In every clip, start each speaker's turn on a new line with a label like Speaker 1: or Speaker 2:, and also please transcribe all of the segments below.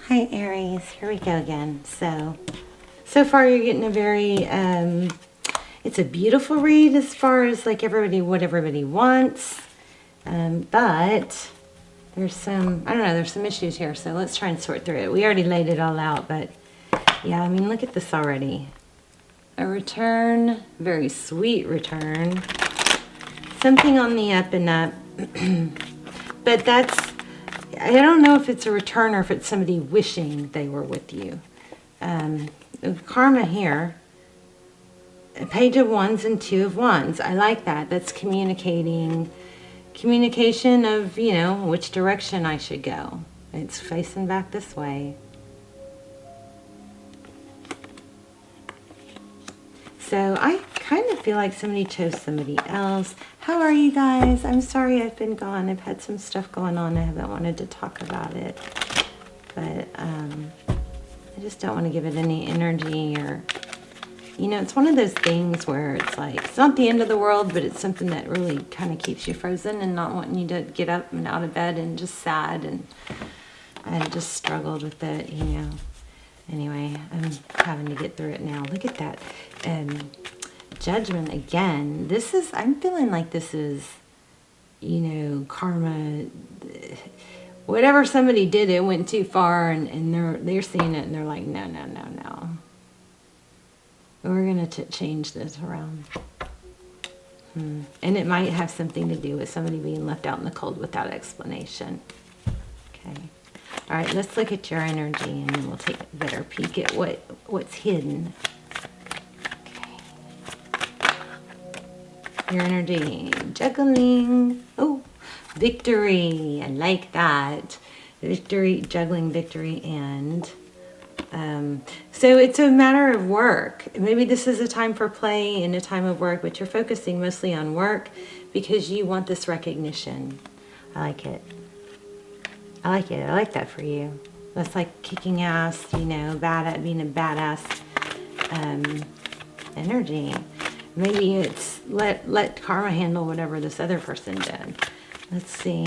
Speaker 1: Hi Aries, here we go again. So far you're getting a very, it's a beautiful read as far as like what everybody wants. But there's some, I don't know, there's some issues here. So let's try and sort through it. We already laid it all out, but yeah, I mean, look at this already. A return, very sweet return. Something on the up and up. But I don't know if it's a return or if it's somebody wishing they were with you. Karma here, a page of wands and two of wands. I like that. That's communication of, you know, which direction I should go. It's facing back this way. So I kind of feel like somebody chose somebody else. How are you guys? I'm sorry I've been gone. I've had some stuff going on. I haven't wanted to talk about it. But I just don't want to give it any energy or, you know, it's one of those things where it's like, it's not the end of the world, but it's something that really kind of keeps you frozen and not wanting you to get up and out of bed and just sad. And I just struggled with it, you know. Anyway, I'm having to get through it now. Look at that. Judgment again. I'm feeling like this is, you know, karma. Whatever somebody did, it went too far, and they're seeing it, and they're like, no. We're going to change this around. And it might have something to do with somebody being left out in the cold without explanation. Okay. All right, let's look at your energy, and then we'll take a better peek at what's hidden. Okay. Your energy, juggling. Oh, victory. I like that. Victory, juggling, victory, and so it's a matter of work. Maybe this is a time for play and a time of work, but you're focusing mostly on work because you want this recognition. I like it. I like it. I like that for you. That's like kicking ass, you know, being a badass energy. Maybe it's let karma handle whatever this other person did. Let's see.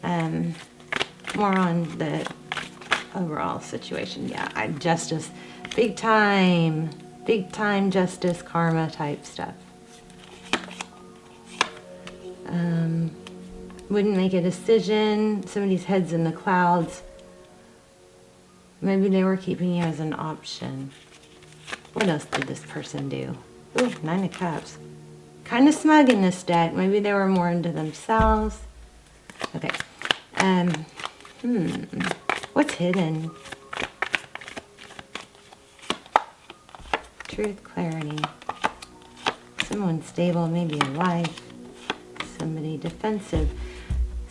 Speaker 1: More on the overall situation. Yeah, justice. Big time justice, karma type stuff. Wouldn't make a decision. Somebody's head's in the clouds. Maybe they were keeping you as an option. What else did this person do? Ooh, 9 of Cups. Kind of smug in this deck. Maybe they were more into themselves. Okay. What's hidden? Truth, clarity. Someone stable, maybe a wife. Somebody defensive.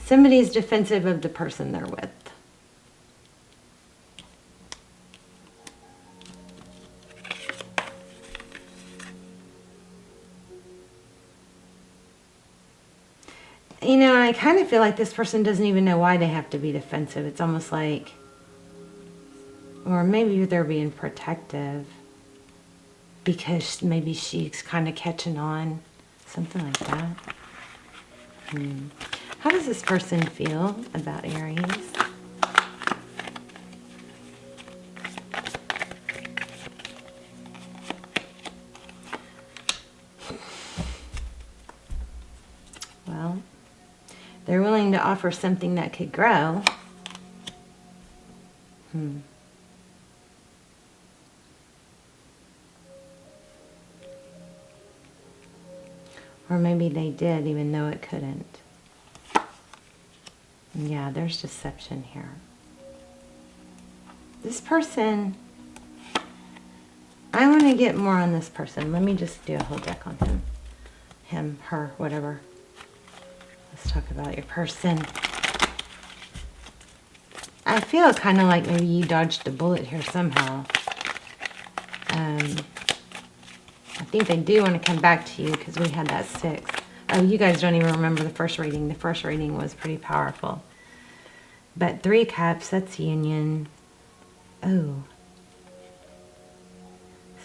Speaker 1: Somebody's defensive of the person they're with. You know, I kind of feel like this person doesn't even know why they have to be defensive. It's almost like, or maybe they're being protective because maybe she's kind of catching on. Something like that. How does this person feel about Aries? Well, they're willing to offer something that could grow. Or maybe they did, even though it couldn't. Yeah, there's deception here. This person, I want to get more on this person. Let me just do a whole deck on him. Him, her, whatever. Let's talk about your person. I feel kind of like maybe you dodged a bullet here somehow. I think they do want to come back to you because we had that 6. Oh, you guys don't even remember the first reading. The first reading was pretty powerful. But 3 Cups, that's union. Oh.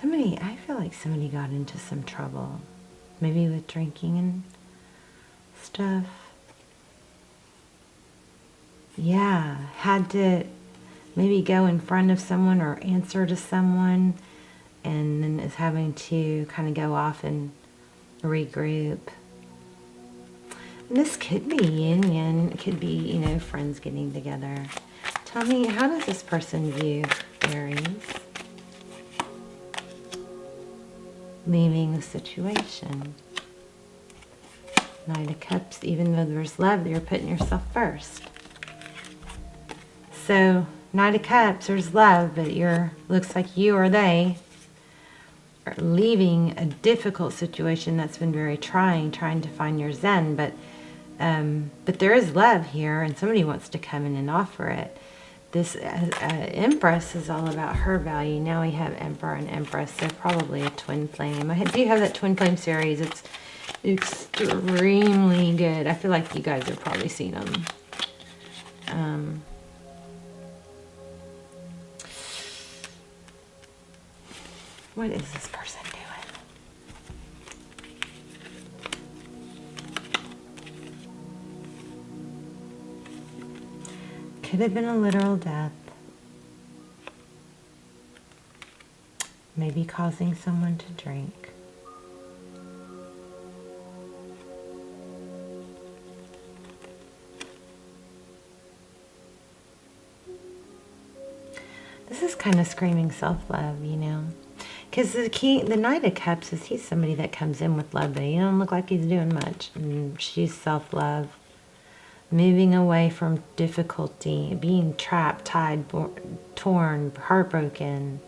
Speaker 1: I feel like somebody got into some trouble. Maybe with drinking and stuff. Yeah, had to maybe go in front of someone or answer to someone, and then is having to kind of go off and regroup. And this could be yin-yang. It could be, you know, friends getting together. Tell me, how does this person view Aries? Leaving the situation. Knight of Cups, even though there's love, you're putting yourself first. So, Knight of Cups, there's love, but looks like you or they are leaving a difficult situation that's been very trying to find your zen, but there is love here, and somebody wants to come in and offer it. This Empress is all about her value. Now we have Emperor and Empress, so probably a twin flame. I do have that twin flame series. It's extremely good. I feel like you guys have probably seen them. What is this person doing? Could have been a literal death. Maybe causing someone to drink. This is kind of screaming self-love, you know. Because the Knight of Cups is, he's somebody that comes in with love, but he don't look like he's doing much. And she's self-love. Moving away from difficulty, being trapped, tied, torn, heartbroken.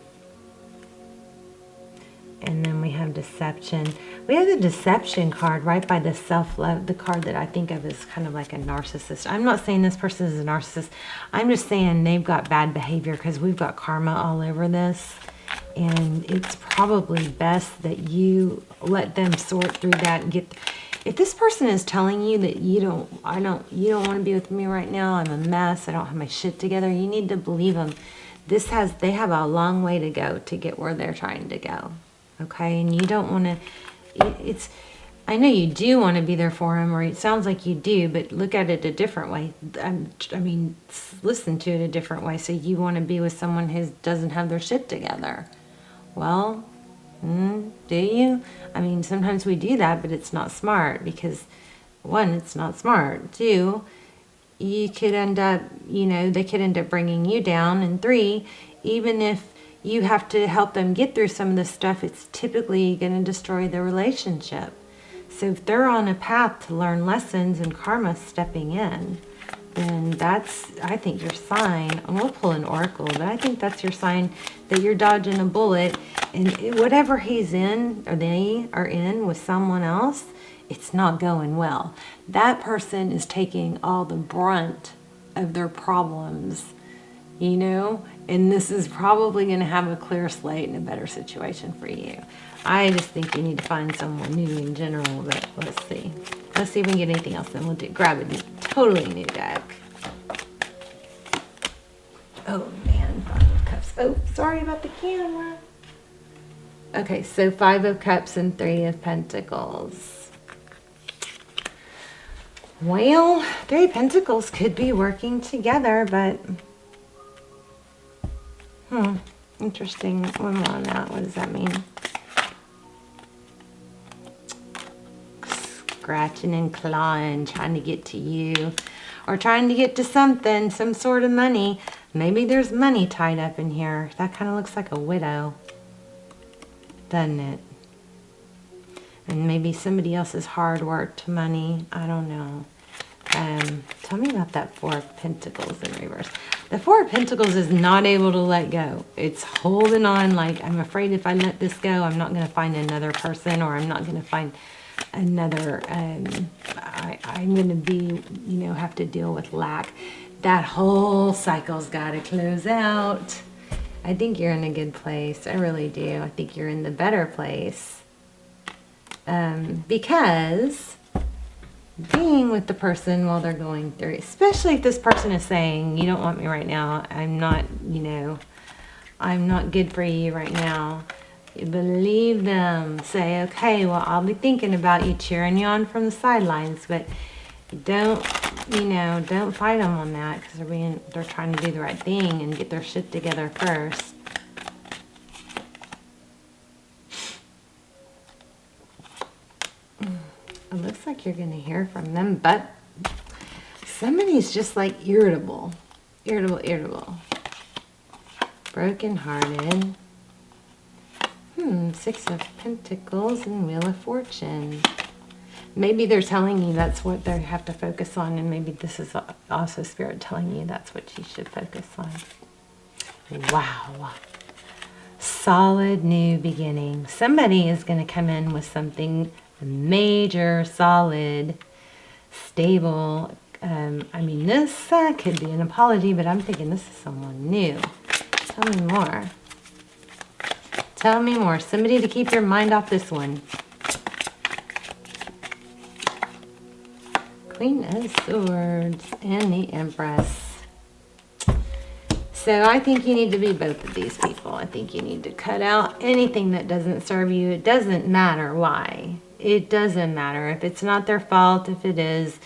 Speaker 1: And then we have deception. We have the deception card right by the self-love, the card that I think of as kind of like a narcissist. I'm not saying this person is a narcissist. I'm just saying they've got bad behavior because we've got karma all over this. And it's probably best that you let them sort through that and get... If this person is telling you that you don't want to be with me right now, I'm a mess, I don't have my shit together, you need to believe them. They have a long way to go to get where they're trying to go. Okay? And you don't want to, I know you do want to be there for them, or it sounds like you do, but look at it a different way. I mean, listen to it a different way. So you want to be with someone who doesn't have their shit together. Well, do you? I mean, sometimes we do that, but it's not smart because, one, it's not smart. Two, you could end up, they could end up bringing you down. And three, even if you have to help them get through some of this stuff, it's typically going to destroy the relationship. So if they're on a path to learn lessons and karma stepping in, then that's, I think, your sign. And we'll pull an oracle, but I think that's your sign that you're dodging a bullet. And whatever he's in, or they are in with someone else, it's not going well. That person is taking all the brunt of their problems, and this is probably going to have a clear slate and a better situation for you. I just think you need to find someone new in general, but let's see. Let's see if we can get anything else, then we'll grab a totally new deck. Oh man, 5 of Cups. Oh, sorry about the camera. Okay, so 5 of Cups and 3 of Pentacles. Well, 3 of Pentacles could be working together, but... interesting. One more on that. What does that mean? Scratching and clawing, trying to get to you. Or trying to get to something, some sort of money. Maybe there's money tied up in here. That kind of looks like a widow. Doesn't it? And maybe somebody else's hard worked money. I don't know. Tell me about that 4 of Pentacles in reverse. The 4 of Pentacles is not able to let go. It's holding on like, I'm afraid if I let this go, I'm not going to find another person, or I'm not going to find another, I'm going to be, have to deal with lack. That whole cycle's got to close out. I think you're in a good place. I really do. I think you're in the better place. Because being with the person while they're going through, especially if this person is saying, you don't want me right now, I'm not, I'm not good for you right now. You believe them. Say, okay, well, I'll be thinking about you, cheering you on from the sidelines, but don't you know, don't fight them on that, because they're trying to do the right thing and get their shit together first. It looks like you're going to hear from them, but somebody's just like irritable. Irritable. Broken-hearted. 6 of Pentacles and Wheel of Fortune. Maybe they're telling you that's what they have to focus on, and maybe this is also Spirit telling you that's what you should focus on. Wow. Solid new beginning. Somebody is going to come in with something major, solid, stable. I mean, this could be an apology, but I'm thinking this is someone new. Tell me more. Tell me more. Somebody to keep your mind off this one. Queen of Swords and the Empress. So I think you need to be both of these people. I think you need to cut out anything that doesn't serve you. It doesn't matter why. It doesn't matter. If it's not their fault, if it is,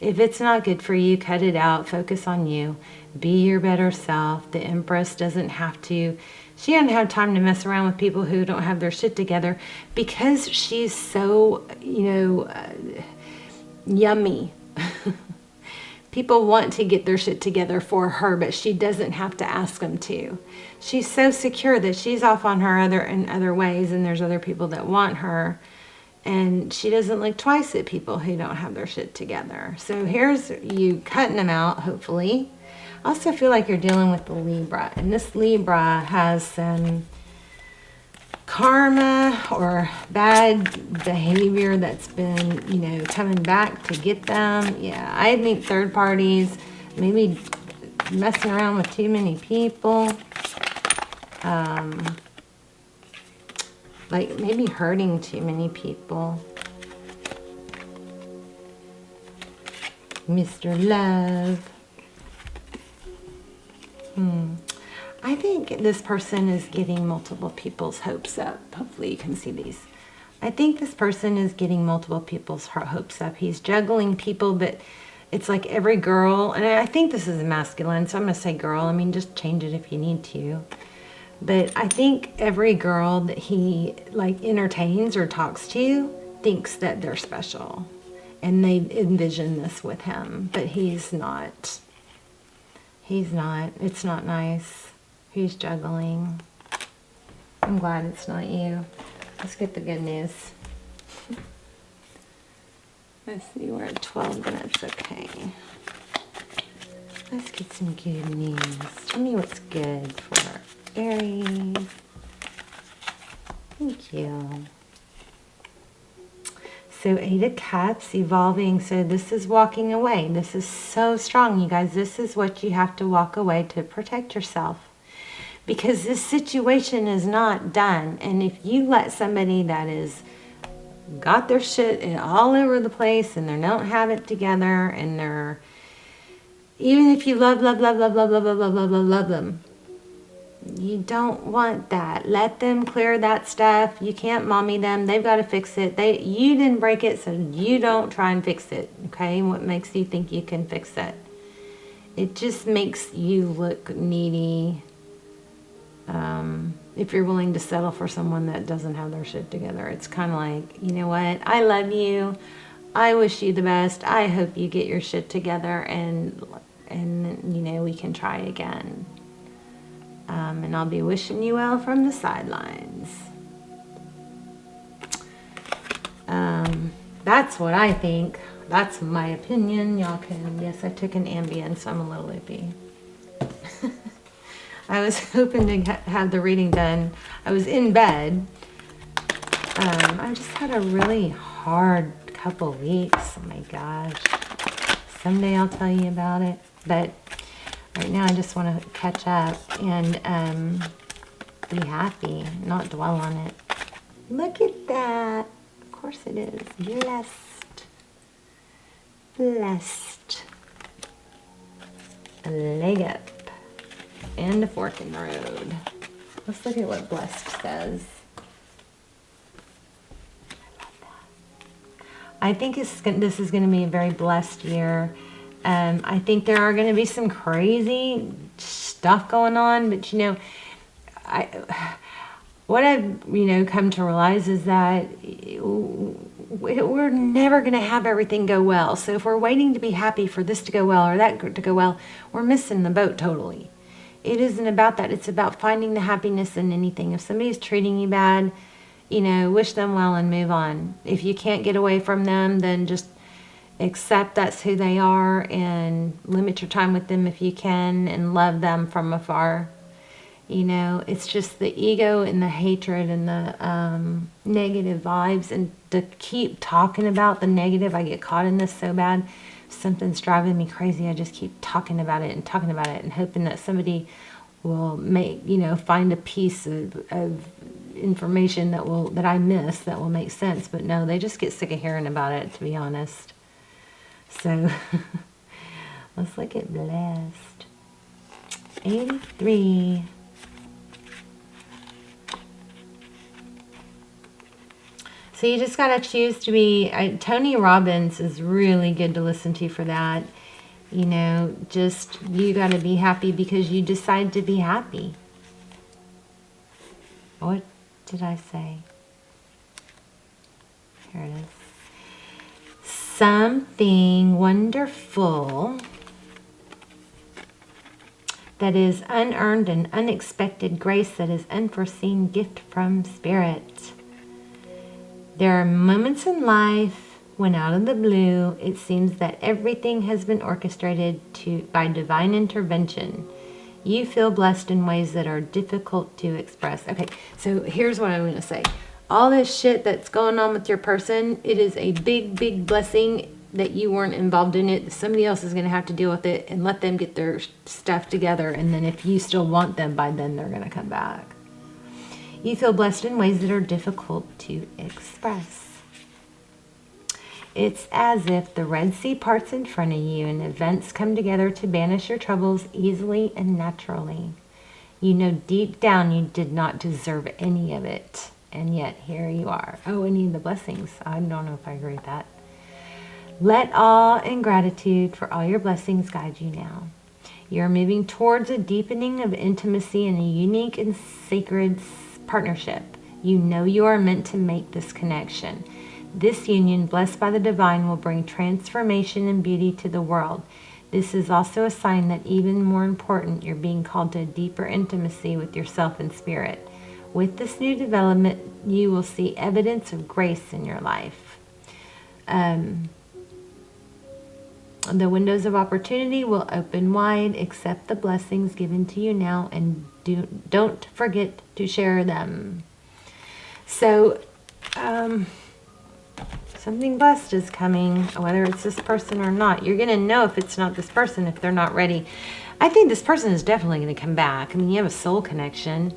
Speaker 1: if it's not good for you, cut it out. Focus on you. Be your better self. The Empress doesn't have to. She doesn't have time to mess around with people who don't have their shit together, because she's so, you know, yummy. People want to get their shit together for her, but she doesn't have to ask them to. She's so secure that she's off on her in other ways, and there's other people that want her. And she doesn't look twice at people who don't have their shit together. So here's you cutting them out, hopefully. I also feel like you're dealing with the Libra. And this Libra has some karma or bad behavior that's been, you know, coming back to get them. Yeah, I think third parties, maybe messing around with too many people. Like maybe hurting too many people. Mr. Love. I think this person is getting multiple people's hopes up. Hopefully you can see these. I think this person is getting multiple people's hopes up. He's juggling people, but it's like every girl, and I think this is masculine, so I'm going to say girl. I mean, just change it if you need to. But I think every girl that he like entertains or talks to thinks that they're special. And they envision this with him, but he's not. He's not. It's not nice. He's juggling. I'm glad it's not you. Let's get the good news. Let's see, we're at 12 minutes. Okay. Let's get some good news. Tell me what's good for Aries. Thank you. So 8 of Cups, evolving. So this is walking away. This is so strong, you guys. This is what you have to walk away to protect yourself. Because this situation is not done. And if you let somebody that is got their shit all over the place and they don't have it together, and they're, even if you love them, you don't want that. Let them clear that stuff. You can't mommy them. They've got to fix it. You didn't break it, so you don't try and fix it. Okay? What makes you think you can fix it? It just makes you look needy. If you're willing to settle for someone that doesn't have their shit together, it's kind of like, you know what? I love you. I wish you the best. I hope you get your shit together, and you know, we can try again. And I'll be wishing you well from the sidelines. That's what I think. That's my opinion. Y'all can, yes, I took an Ambien, so I'm a little loopy. I was hoping to have the reading done. I was in bed. I just had a really hard couple weeks. Oh my gosh. Someday I'll tell you about it. But right now I just want to catch up and be happy, not dwell on it. Look at that. Of course it is. Blessed. Blessed. A leg up. And a fork in the road. Let's look at what blessed says. I think this is going to be a very blessed year. I think there are going to be some crazy stuff going on, but you know, what I've, come to realize is that we're never going to have everything go well. So if we're waiting to be happy for this to go well or that to go well, we're missing the boat totally. It isn't about that. It's about finding the happiness in anything. If somebody's treating you bad, wish them well and move on. If you can't get away from them, then just accept that's who they are and limit your time with them if you can and love them from afar. It's just the ego and the hatred and the negative vibes, and to keep talking about the negative. I get caught in this so bad. Something's driving me crazy. I just keep talking about it and hoping that somebody will find a piece of information that I miss that will make sense. But no, they just get sick of hearing about it, to be honest. So let's look at blessed. 83. So you just got to choose to be, Tony Robbins is really good to listen to for that. You got to be happy because you decide to be happy. What did I say? Here it is. Something wonderful that is unearned and unexpected grace that is unforeseen gift from Spirit. There are moments in life when out of the blue, it seems that everything has been orchestrated by divine intervention. You feel blessed in ways that are difficult to express. Okay, so here's what I'm going to say. All this shit that's going on with your person, it is a big, big blessing that you weren't involved in it. Somebody else is going to have to deal with it, and let them get their stuff together. And then if you still want them, by then they're going to come back. You feel blessed in ways that are difficult to express. It's as if the Red Sea parts in front of you and events come together to banish your troubles easily and naturally. You know deep down you did not deserve any of it, and yet here you are. Oh, any of the blessings. I don't know if I agree with that. Let awe and gratitude for all your blessings guide you now. You're moving towards a deepening of intimacy and a unique and sacred partnership. You know you are meant to make this connection. This union, blessed by the divine, will bring transformation and beauty to the world. This is also a sign that, even more important, you're being called to a deeper intimacy with yourself and spirit. With this new development, you will see evidence of grace in your life. The windows of opportunity will open wide. Accept the blessings given to you now, and don't forget to share them. So, something blessed is coming, whether it's this person or not. You're going to know if it's not this person, if they're not ready. I think this person is definitely going to come back. I mean, you have a soul connection,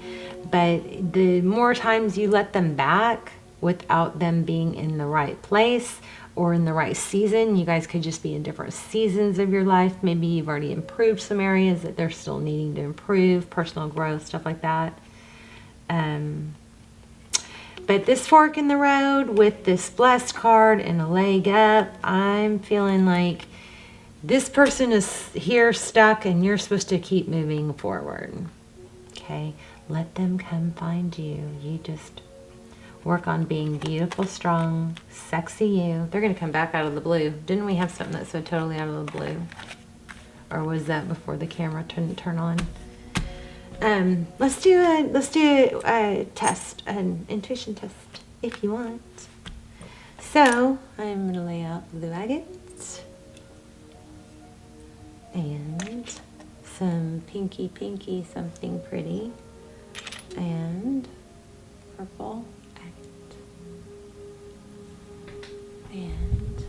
Speaker 1: but the more times you let them back without them being in the right place or in the right season, you guys could just be in different seasons of your life. Maybe you've already improved some areas that they're still needing to improve, personal growth, stuff like that. But this fork in the road with this blessed card and a leg up, I'm feeling like this person is here stuck and you're supposed to keep moving forward. Okay, let them come find you. You just work on being beautiful, strong, sexy you. They're going to come back out of the blue. Didn't we have something that's so totally out of the blue? Or was that before the camera turn on? Let's do a test, an intuition test, if you want. So I'm going to lay out blue agate and some pinky, something pretty, and purple agate. And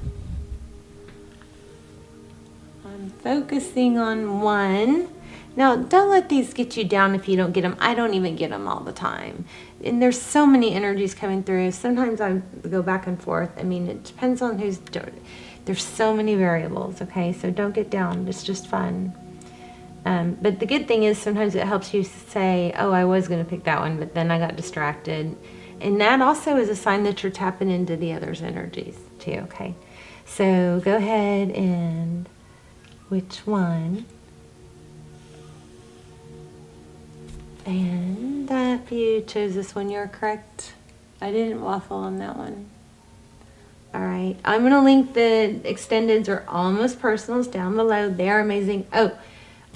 Speaker 1: I'm focusing on one. Now, don't let these get you down if you don't get them. I don't even get them all the time. And there's so many energies coming through. Sometimes I go back and forth. I mean, it depends on who's doing it. There's so many variables, okay? So don't get down. It's just fun. But the good thing is sometimes it helps you say, oh, I was going to pick that one, but then I got distracted. And that also is a sign that you're tapping into the other's energies too, okay? So go ahead and which one. And if you chose this one, you're correct. I didn't waffle on that one. All right, I'm going to link the extendeds or almost personals down below. They are amazing. Oh,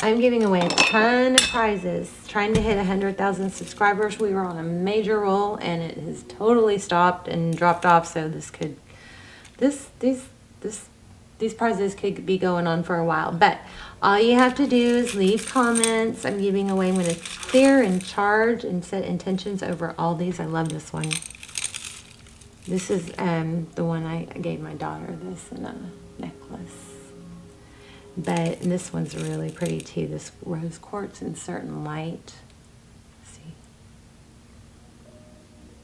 Speaker 1: I'm giving away a ton of prizes. Trying to hit 100,000 subscribers. We were on a major roll and it has totally stopped and dropped off. So these prizes could be going on for a while. But all you have to do is leave comments. I'm giving away. I'm going to clear and charge and set intentions over all these. I love this one. This is the one I gave my daughter, this in a necklace. But this one's really pretty too, this rose quartz in certain light. Let's see.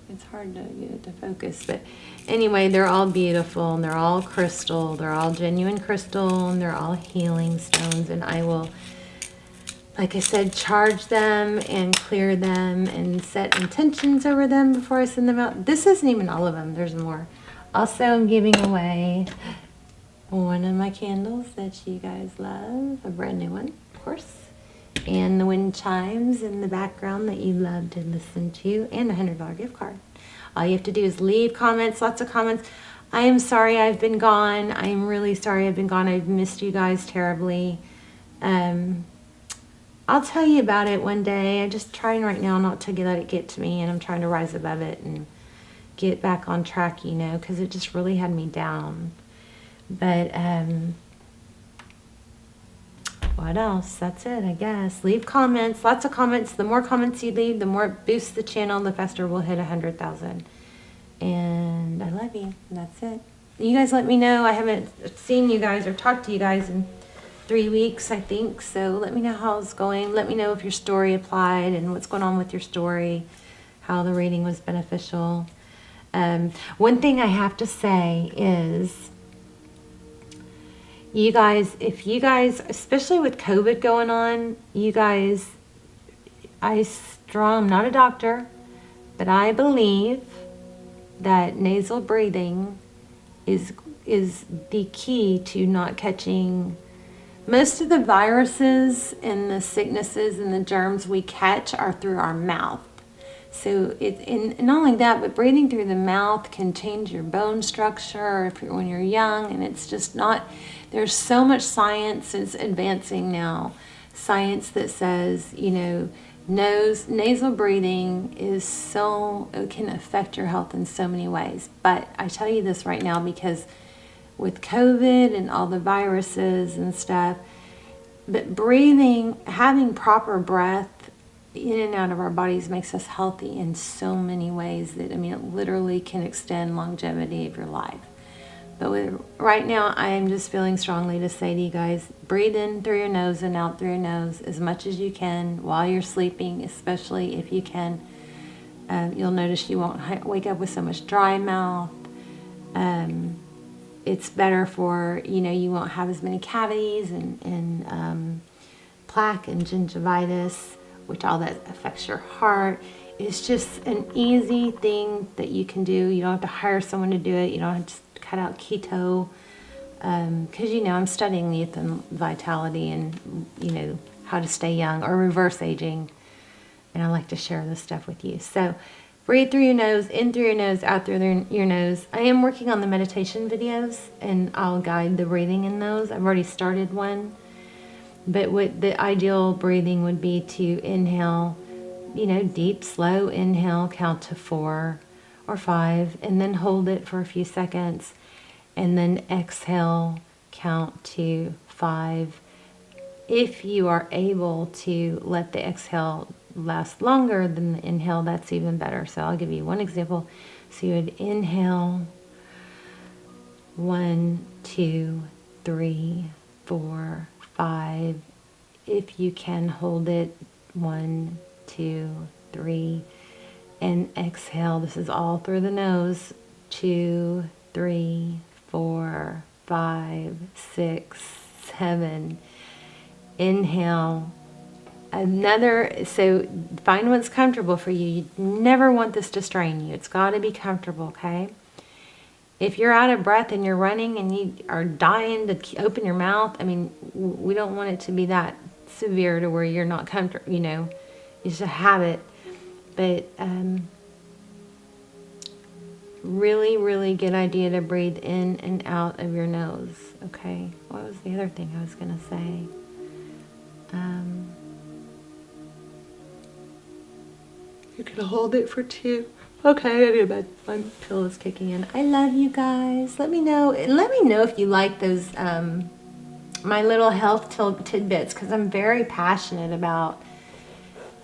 Speaker 1: It's hard to get it to focus, but anyway, they're all beautiful and they're all crystal. They're all genuine crystal and they're all healing stones. And I will, like I said, charge them and clear them and set intentions over them before I send them out. This isn't even all of them. There's more. Also, I'm giving away one of my candles that you guys love. A brand new one, of course. And the wind chimes in the background that you love to listen to. And a $100 gift card. All you have to do is leave comments, lots of comments. I am sorry I've been gone. I am really sorry I've been gone. I've missed you guys terribly. I'll tell you about it one day. I'm just trying right now not to let it get to me, and I'm trying to rise above it and get back on track, you know, because it just really had me down. But what else? That's it, I guess. Leave comments, lots of comments. The more comments you leave, the more it boosts the channel, the faster we'll hit 100,000. And I love you. That's it. You guys let me know. I haven't seen you guys or talked to you guys in 3 weeks, I think. So let me know how it's going. Let me know if your story applied and what's going on with your story, how the reading was beneficial. One thing I have to say is, you guys, if you guys, especially with COVID going on, you guys, I'm not a doctor, but I believe that nasal breathing is the key to not catching most of the viruses and the sicknesses and the germs we catch are through our mouth. So and not only that, but breathing through the mouth can change your bone structure when you're young, and it's just not, there's so much science that's advancing now. Science that says, you know, nasal breathing it can affect your health in so many ways. But I tell you this right now because with COVID and all the viruses and stuff, but breathing, having proper breath in and out of our bodies makes us healthy in so many ways that, I mean, it literally can extend longevity of your life. But right now, I am just feeling strongly to say to you guys, breathe in through your nose and out through your nose as much as you can while you're sleeping, especially if you can. You'll notice you won't wake up with so much dry mouth. It's better for, you know, you won't have as many cavities and plaque and gingivitis, which all that affects your heart. It's just an easy thing that you can do. You don't have to hire someone to do it. You don't have to cut out keto. Because, you know, I'm studying youth and vitality and, you know, how to stay young or reverse aging. And I like to share this stuff with you. So breathe through your nose, in through your nose, out through your nose. I am working on the meditation videos, and I'll guide the breathing in those. I've already started one. But what the ideal breathing would be to inhale, you know, deep, slow inhale, count to 4 or 5, and then hold it for a few seconds. And then exhale, count to 5. If you are able to let the exhale last longer than the inhale, that's even better. So I'll give you one example. So you would inhale 1, 2, 3, 4, 5. If you can hold it 1, 2, 3, and exhale. This is all through the nose. 2, 3, 4, 5, 6, 7. Inhale. So find what's comfortable for you. You never want this to strain you. It's got to be comfortable, okay? if you're out of breath and you're running and you are dying to open your mouth, I mean, we don't want it to be that severe to where you're not comfortable, you know, it's a habit. But really, really good idea to breathe in and out of your nose. Okay, what was the other thing I was going to say? You can hold it for 2. Okay, I go to bed. My pill is kicking in. I love you guys. Let me know. Let me know if you like those, my little health tidbits, because I'm very passionate about,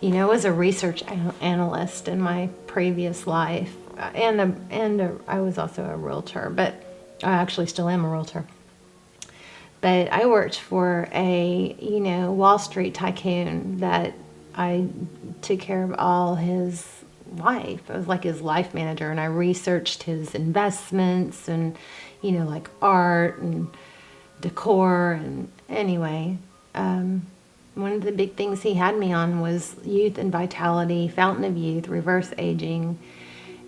Speaker 1: you know, I was a research analyst in my previous life, and I was also a realtor, but I actually still am a realtor. But I worked for a, you know, Wall Street tycoon that I took care of all his life. I was like his life manager, and I researched his investments and, you know, like art and decor. And anyway, one of the big things he had me on was youth and vitality, fountain of youth, reverse aging.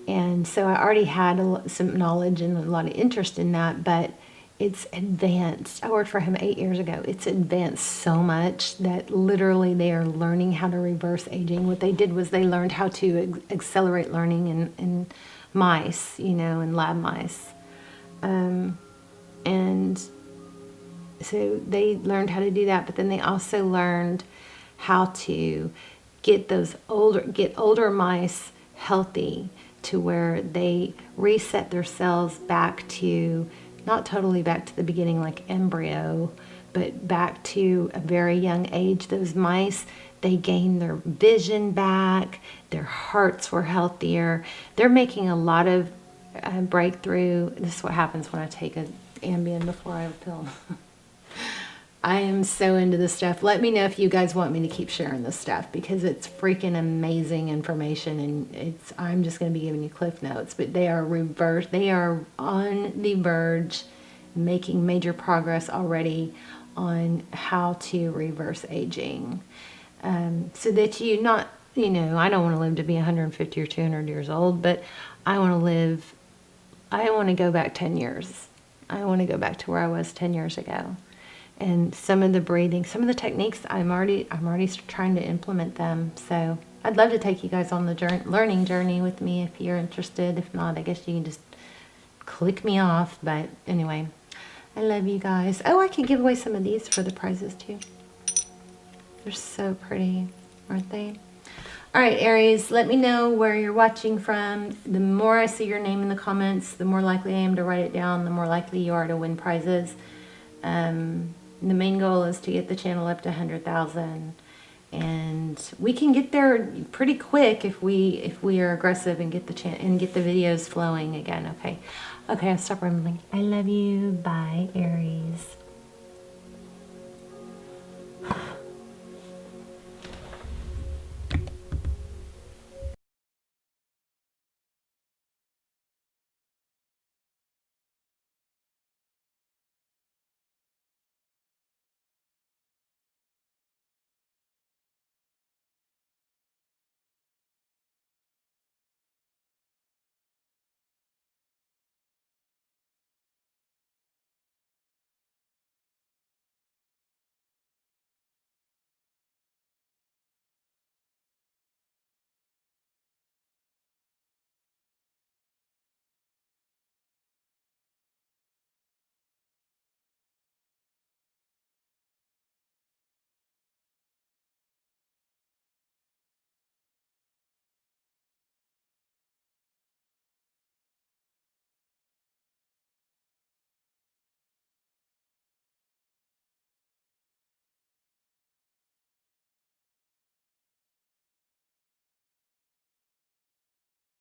Speaker 1: And so I already had some knowledge and a lot of interest in that, but it's advanced. I worked for him 8 years ago. It's advanced so much that literally they are learning how to reverse aging. What they did was they learned how to accelerate learning in mice, you know, in lab mice. And so they learned how to do that, but then they also learned how to get older mice healthy to where they reset their cells back to, not totally back to the beginning like embryo, but back to a very young age. Those mice, they gained their vision back, their hearts were healthier. They're making a lot of breakthrough. This is what happens when I take an Ambien before I have a pill. I am so into this stuff. Let me know if you guys want me to keep sharing this stuff, because it's freaking amazing information, and I'm just going to be giving you cliff notes, but they are on the verge, making major progress already on how to reverse aging. So that you not, you know, I don't want to live to be 150 or 200 years old, but I want to go back 10 years. I want to go back to where I was 10 years ago. And some of the breathing, some of the techniques, I'm already trying to implement them. So I'd love to take you guys on the learning journey with me if you're interested. If not, I guess you can just click me off. But anyway, I love you guys. Oh, I could give away some of these for the prizes too. They're so pretty, aren't they? All right, Aries, let me know where you're watching from. The more I see your name in the comments, the more likely I am to write it down, the more likely you are to win prizes. The main goal is to get the channel up to 100,000, and we can get there pretty quick if we are aggressive and get the videos flowing again. Okay, I'll stop rambling. I love you. Bye, Aries.